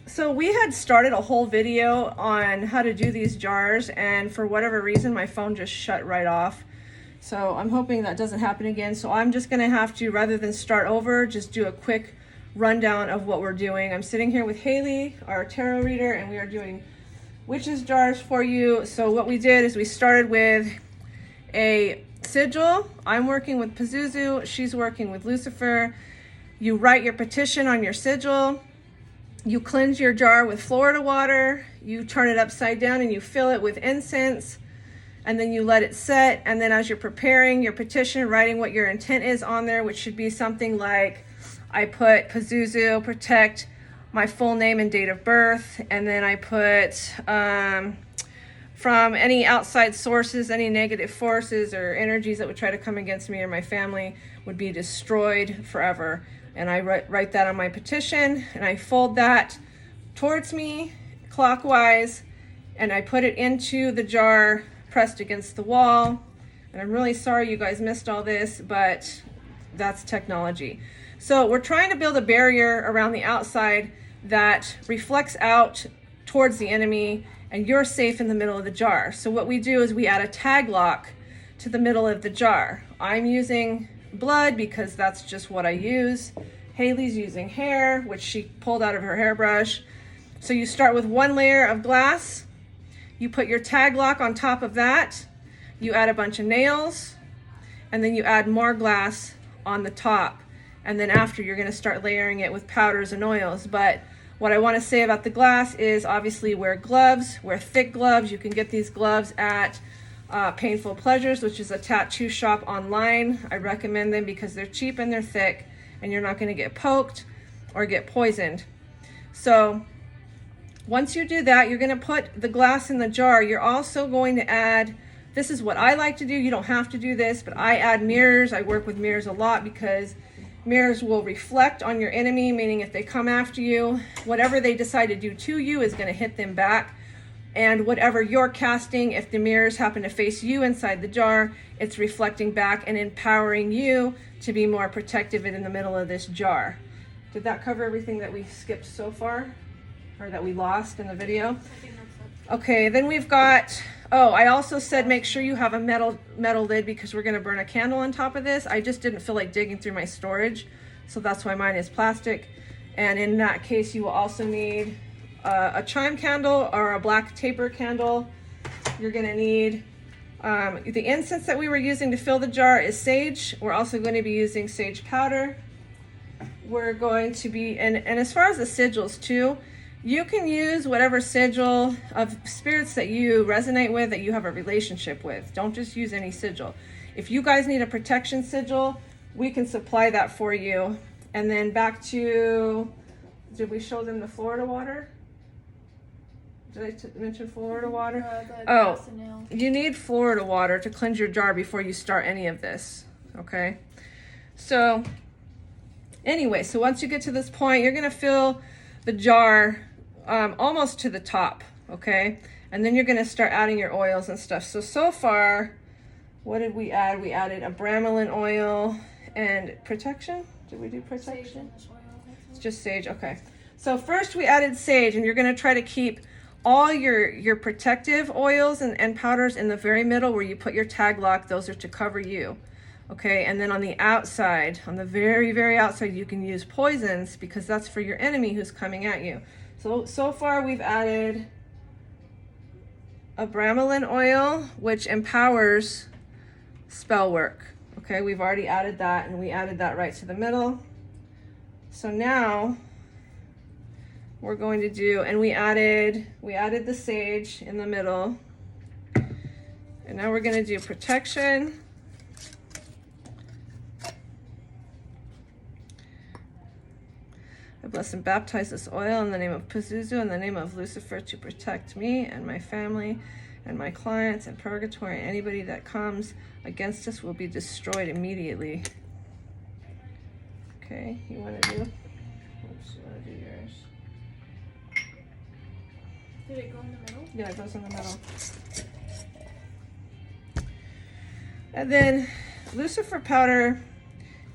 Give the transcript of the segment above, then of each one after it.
So we had started a whole video on how to do these jars, and for whatever reason my phone just shut right off. So I'm hoping that doesn't happen again. So I'm just gonna have to, rather than start over, just do a quick rundown of what we're doing. I'm sitting here with Haley, our tarot reader, and we are doing witches jars for you. So what we did is we started with a sigil. I'm working with Pazuzu, she's working with Lucifer. You write your petition on your sigil. You cleanse your jar with Florida water, you turn it upside down and you fill it with incense, and then you let it set. And then as you're preparing your petition, writing what your intent is on there, which should be something like, I put Pazuzu, protect my full name and date of birth, and then I put from any outside sources, any negative forces or energies that would try to come against me or my family would be destroyed forever. And I write that on my petition, and I fold that towards me clockwise, and I put it into the jar pressed against the wall. And I'm really sorry you guys missed all this, but that's technology. So we're trying to build a barrier around the outside that reflects out towards the enemy, and you're safe in the middle of the jar. So what we do is we add a tag lock to the middle of the jar. I'm using blood because that's just what I use. Haley's using hair, which she pulled out of her hairbrush. So you start with one layer of glass, you put your tag lock on top of that, you add a bunch of nails, and then you add more glass on the top. And then after, you're gonna start layering it with powders and oils. But what I wanna say about the glass is obviously wear gloves, wear thick gloves. You can get these gloves at Painful Pleasures, which is a tattoo shop online. I recommend them because they're cheap and they're thick, and you're not going to get poked or get poisoned. So once you do that, you're going to put the glass in the jar. You're also going to add, this is what I like to do, you don't have to do this, but I add mirrors. I work with mirrors a lot because mirrors will reflect on your enemy, meaning if they come after you, whatever they decide to do to you is going to hit them back. And whatever you're casting, if the mirrors happen to face you inside the jar, it's reflecting back and empowering you to be more protective in the middle of this jar. Did that cover everything that we skipped so far? Or that we lost in the video? I think that's it. Okay, then we've got, oh, I also said make sure you have a metal lid because we're gonna burn a candle on top of this. I just didn't feel like digging through my storage, so that's why mine is plastic. And in that case, you will also need a chime candle or a black taper candle. You're gonna need the incense that we were using to fill the jar is sage. We're also going to be using sage powder. We're going to be, and as far as the sigils too, you can use whatever sigil of spirits that you resonate with, that you have a relationship with. Don't just use any sigil. If you guys need a protection sigil, we can supply that for you. And then back to, did we show them the Florida water? Did I mention Florida water? Oh, you need Florida water to cleanse your jar before you start any of this, okay? So anyway, so once you get to this point, you're gonna fill the jar almost to the top, okay? And then you're gonna start adding your oils and stuff. So far, what did we add? We added a bromelain oil and protection. Did we do protection? It's just sage, okay. So first we added sage, and you're gonna try to keep all your protective oils and powders in the very middle where you put your tag lock. Those are to cover you, okay? And then on the outside, on the very, very outside, you can use poisons because that's for your enemy who's coming at you. So far we've added a bromelain oil, which empowers spell work, okay? We've already added that, and we added that right to the middle. So now we're going to do, and we added the sage in the middle. And now we're going to do protection. I bless and baptize this oil in the name of Pazuzu, in the name of Lucifer, to protect me and my family and my clients and Purgatory. Anybody that comes against us will be destroyed immediately. Okay, you want to do? Oops, you want to do yours? Did it go in the middle? Yeah, it goes in the middle. And then Lucifer powder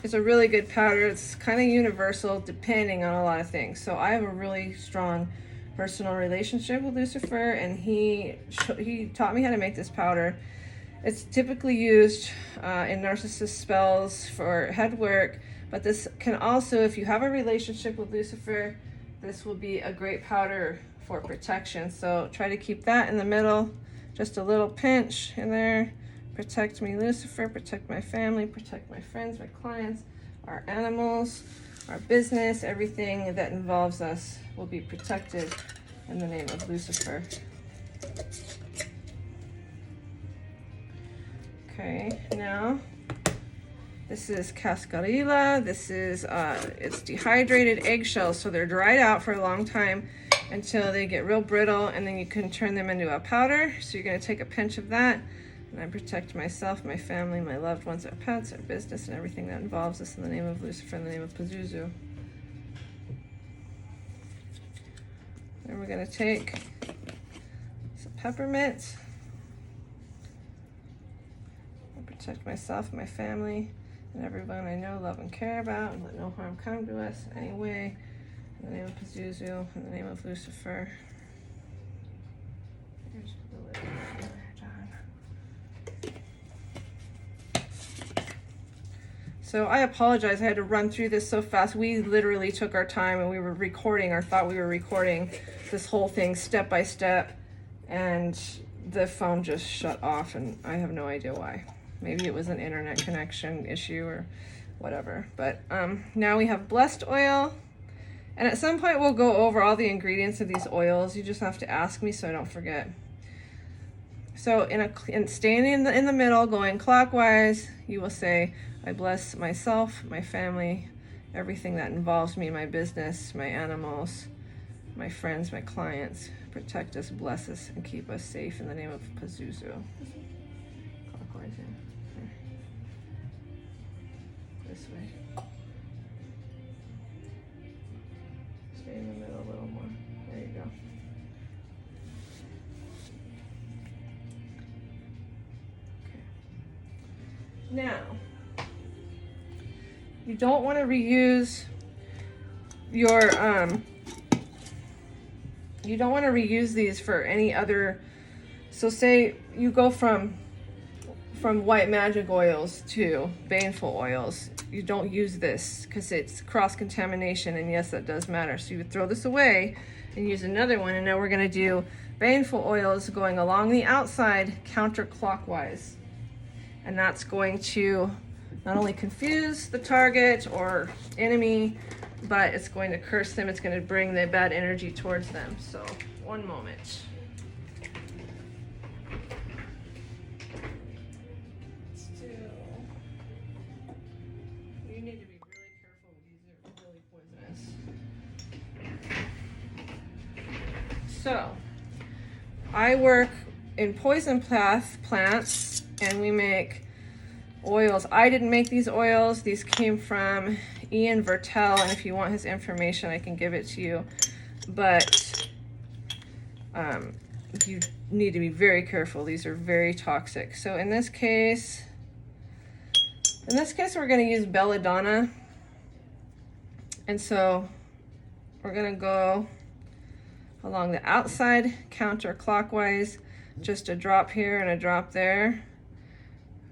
is a really good powder. It's kind of universal depending on a lot of things. So I have a really strong personal relationship with Lucifer, and he taught me how to make this powder. It's typically used in narcissist spells for head work, but this can also, if you have a relationship with Lucifer, this will be a great powder for protection. So try to keep that in the middle, just a little pinch in there. Protect me, Lucifer, protect my family, protect my friends, my clients, our animals, our business, everything that involves us will be protected in the name of Lucifer. Okay, now this is cascarilla. This is, it's dehydrated eggshells, so they're dried out for a long time until they get real brittle, and then you can turn them into a powder. So you're gonna take a pinch of that, and I protect myself, my family, my loved ones, our pets, our business, and everything that involves us in the name of Lucifer, in the name of Pazuzu. Then we're gonna take some peppermint. Protect myself, my family, and everyone I know, love, and care about, and let no harm come to us anyway. In the name of Pazuzu, in the name of Lucifer. Here's the lid. So I apologize, I had to run through this so fast. We literally took our time and we were recording, or thought we were recording this whole thing step by step, and the phone just shut off, and I have no idea why. Maybe it was an internet connection issue or whatever. But now we have blessed oil. And at some point we'll go over all the ingredients of these oils. You just have to ask me so I don't forget. So in staying in the middle, going clockwise, you will say, I bless myself, my family, everything that involves me, my business, my animals, my friends, my clients. Protect us, bless us, and keep us safe in the name of Pazuzu. Clockwise, yeah. This way. Stay in the middle a little more. There you go. Okay. Now, you don't want to reuse your you don't want to reuse these for any other. So say you go from white magic oils to baneful oils. You don't use this because it's cross-contamination, and yes, that does matter. So you would throw this away and use another one, and now we're going to do baneful oils going along the outside counterclockwise. And that's going to not only confuse the target or enemy, but it's going to curse them. It's going to bring the bad energy towards them. So one moment. You need to be really careful with these. They're really poisonous. So I work in poison plants, and we make oils. I didn't make these oils. These came from Ian Vertel, and if you want his information, I can give it to you. But you need to be very careful. These are very toxic. So in this case, we're going to use belladonna. And so we're going to go along the outside counterclockwise, just a drop here and a drop there.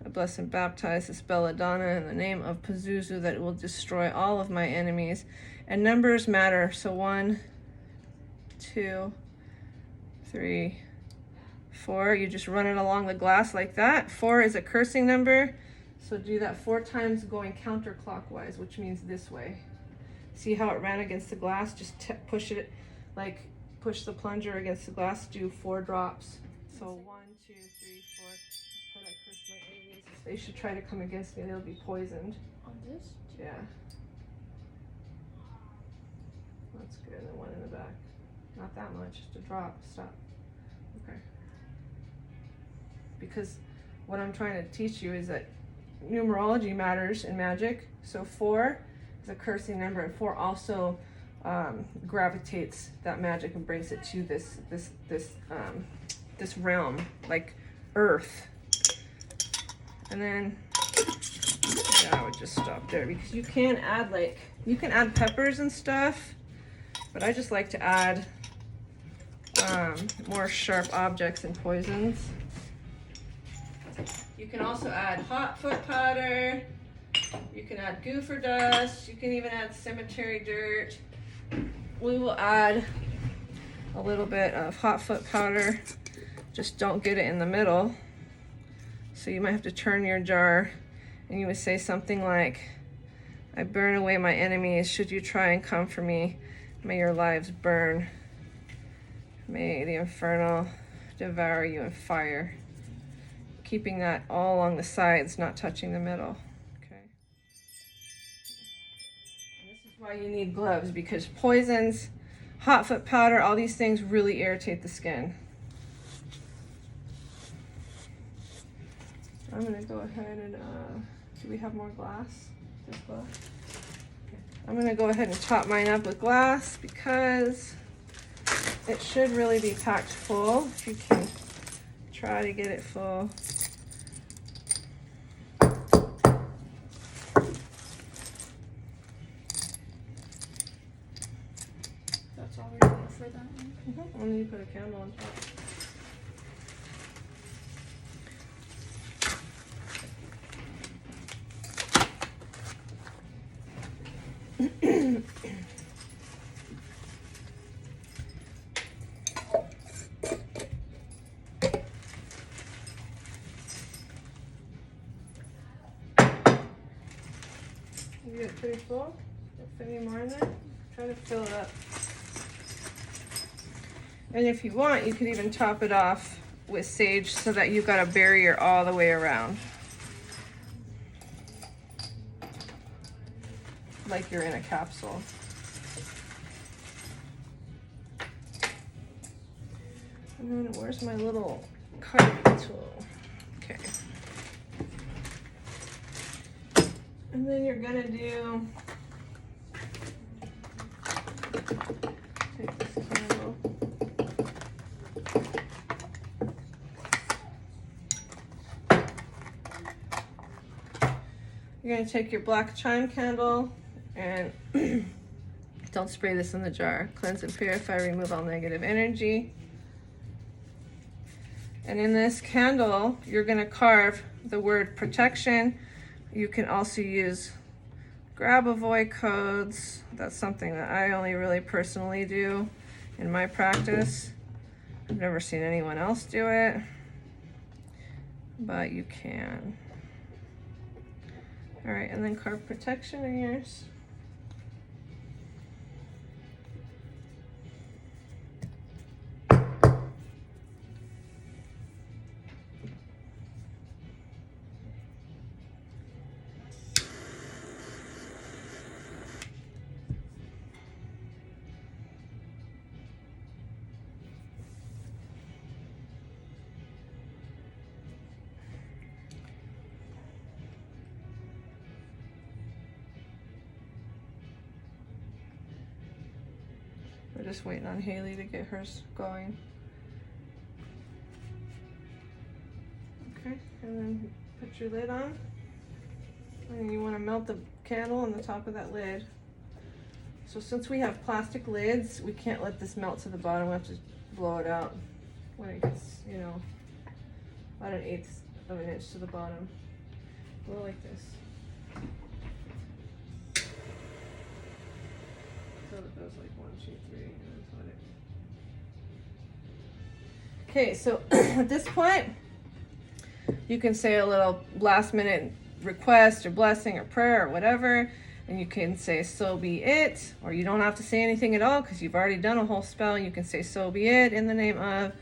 I bless and baptize this belladonna in the name of Pazuzu, that it will destroy all of my enemies. And numbers matter. So 1, 2, 3, 4. You just run it along the glass like that. 4 is a cursing number. So do that 4 times going counterclockwise, which means this way. See how it ran against the glass? Just push it, like push the plunger against the glass. Do 4 drops. So 1, 2, 3, 4. Just put I curse my enemies. They should try to come against me. They'll be poisoned. On this? Yeah. That's good. And then 1 in the back. Not that much. Just a drop. Stop. Okay. Because what I'm trying to teach you is that numerology matters in magic. So 4 is a cursing number, and 4 also gravitates that magic and brings it to this realm, like Earth. And then, yeah, I would just stop there because you can add peppers and stuff, but I just like to add more sharp objects and poisons. You can also add hot foot powder. You can add gopher dust. You can even add cemetery dirt. We will add a little bit of hot foot powder. Just don't get it in the middle. So you might have to turn your jar, and you would say something like, I burn away my enemies. Should you try and come for me, may your lives burn. May the infernal devour you in fire. Keeping that all along the sides, not touching the middle. Okay. And this is why you need gloves, because poisons, hot foot powder, all these things really irritate the skin. I'm gonna go ahead and, do we have more glass? This glass? Okay. I'm gonna go ahead and top mine up with glass because it should really be packed full. If you can try to get it full. That's all we're doing for that one. Mm-hmm. And then you put a candle on top. You get it pretty full? Fit any more in there? Try to fill it up. And if you want, you could even top it off with sage so that you've got a barrier all the way around. Like you're in a capsule. And then where's my little cutting tool? Okay. And then you're gonna do, take this candle. You're gonna take your black chime candle and don't spray this in the jar. Cleanse and purify, remove all negative energy. And in this candle, you're gonna carve the word protection. You can also use Grabavoy codes. That's something that I only really personally do in my practice. I've never seen anyone else do it, but you can. All right, and then carve protection in yours. We're just waiting on Haley to get hers going. Okay, and then put your lid on. And you want to melt the candle on the top of that lid. So since we have plastic lids, we can't let this melt to the bottom. We have to blow it out when it gets, you know, about 1/8 of an inch to the bottom. Blow like this. So that goes like 1, 2, 3, and then put it. Okay, so at this point, you can say a little last minute request or blessing or prayer or whatever, and you can say so be it, or you don't have to say anything at all because you've already done a whole spell. You can say so be it in the name of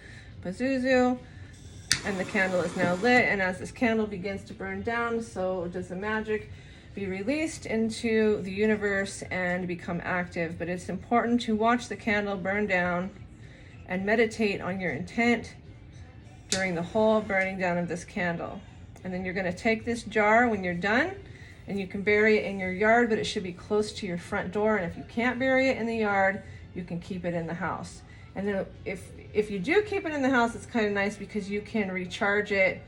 Pazuzu, and the candle is now lit, and as this candle begins to burn down, so does the magic be released into the universe and become active. But it's important to watch the candle burn down and meditate on your intent during the whole burning down of this candle. And then you're going to take this jar when you're done, and you can bury it in your yard, but it should be close to your front door. And if you can't bury it in the yard, you can keep it in the house. And then if you do keep it in the house, it's kind of nice because you can recharge it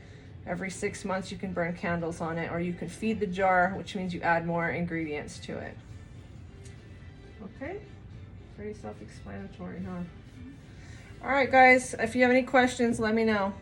Every 6 months you can burn candles on it, or you can feed the jar, which means you add more ingredients to it. Okay, pretty self-explanatory, huh? All right, guys, if you have any questions, let me know.